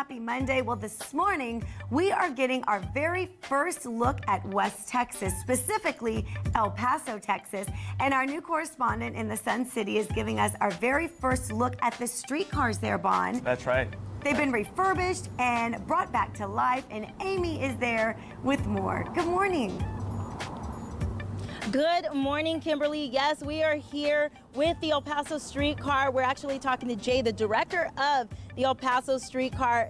happy Monday. Well, this morning we are getting our very first look at West Texas, specifically El Paso, Texas. And our new correspondent in the Sun City is giving us our very first look at the streetcars there, Bon. That's right. They've been refurbished and brought back to life, and Amy is there with more. Good morning. Good morning, Kimberly. Yes, we are here with the El Paso Streetcar. We're actually talking to Jay, the director of the El Paso Streetcar.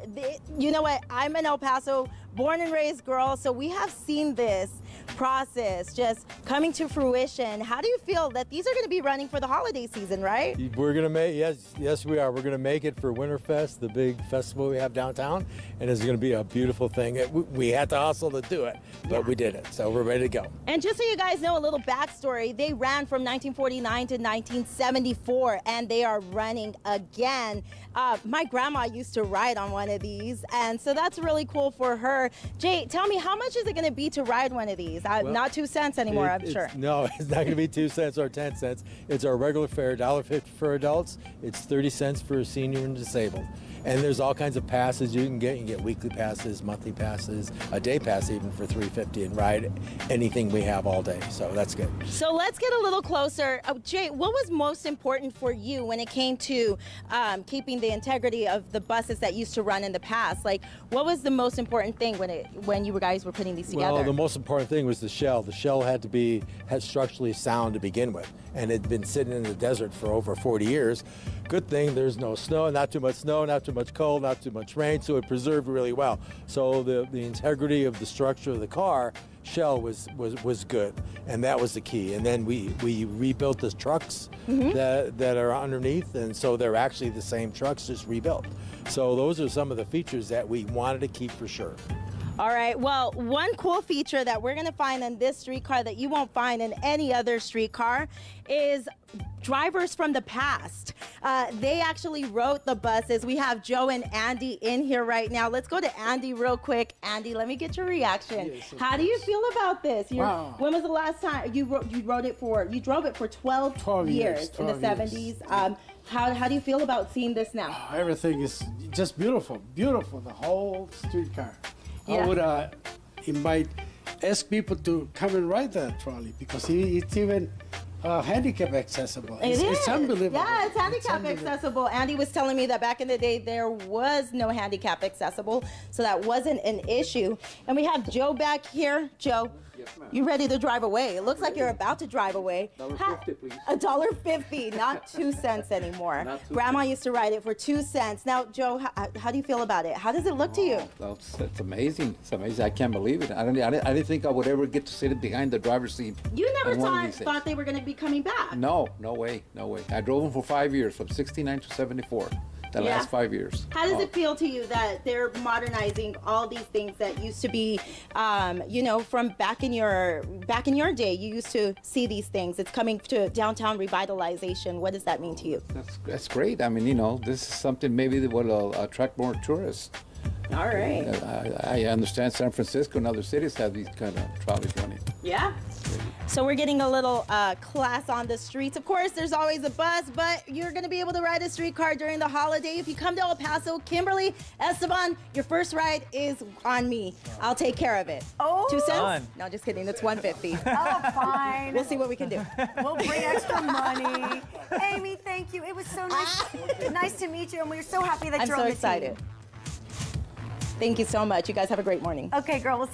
You know what? I'm an El Paso born and raised girl, so we have seen this process just coming to fruition. How do you feel that these are going to be running for the holiday season, right? We're going to make, yes we are. We're going to make it for Winterfest, the big festival we have downtown, and it's going to be a beautiful thing. We had to hustle to do it, but we did it, so we're ready to go. And just so you guys know a little backstory, they ran from 1949 to 1974, and they are running again. My grandma used to ride on one of these, and so that's really cool for her. Jay, tell me, how much is it going to be to ride one of these? Well, not 2 cents anymore, I'm sure. No, it's not going to be 2 cents or 10 cents. It's our regular fare, $1.50 for adults. It's 30 cents for a senior and disabled. And there's all kinds of passes you can get. You can get weekly passes, monthly passes, a day pass even for $3.50 and ride anything we have all day. So that's good. So let's get a little closer. Jay, what was most important for you when it came to keeping the integrity of the buses that used to run in the past? Like, what was the most important thing when you guys were putting these together? Well, the most important thing was the shell. The shell had to be structurally sound to begin with, and it had been sitting in the desert for over 40 years. Good thing there's no snow, not too much cold, not too much rain, so it preserved really well. So the integrity of the structure of the car shell was good, and that was the key. And then we rebuilt the trucks that are underneath, and so they're actually the same trucks, just rebuilt. So those are some of the features that we wanted to keep for sure. All right, well, one cool feature that we're gonna find in this streetcar that you won't find in any other streetcar is drivers from the past. They actually wrote the buses. We have Joe and Andy in here right now. Let's go to Andy real quick. Andy, let me get your reaction. Yes, How do you feel about this? Wow. When was the last time you drove it for 12 years in the 70s? How do you feel about seeing this now? Everything is just beautiful, beautiful, the whole streetcar. Yeah. I would ask people to come and ride that trolley because it's even handicap accessible. It's unbelievable. Yeah, it's handicap accessible. Andy was telling me that back in the day there was no handicap accessible, so that wasn't an issue. And we have Joe back here. Joe, yes, you ready to drive away? It looks like you're about to drive away. $1.50, please. $1.50, not 2 cents anymore. Grandma used to ride it for 2 cents. Now, Joe, how do you feel about it? How does it look to you? Well, it's amazing. It's amazing. I can't believe it. I didn't think I would ever get to sit behind the driver's seat. You never thought they were going to be coming back. No way. I drove them for 5 years, from 69 to 74. The last 5 years. How does it feel to you that they're modernizing all these things that used to be, you know, from back in your day? You used to see these things. It's coming to downtown revitalization. What does that mean to you? That's great. I mean, you know, this is something maybe that will attract more tourists. All right. I understand San Francisco and other cities have these kind of trolleys running. Yeah. So we're getting a little class on the streets. Of course, there's always a bus, but you're going to be able to ride a streetcar during the holiday. If you come to El Paso, Kimberly, Esteban, your first ride is on me. I'll take care of it. Oh, 2 cents? Fun. No, just kidding. That's $1.50. Oh, fine. We'll see what we can do. We'll bring extra money. Amy, thank you. It was so nice to meet you, and we're so happy that I'm you're so on the excited. team. Thank you so much. You guys have a great morning. Okay, girl, we'll see.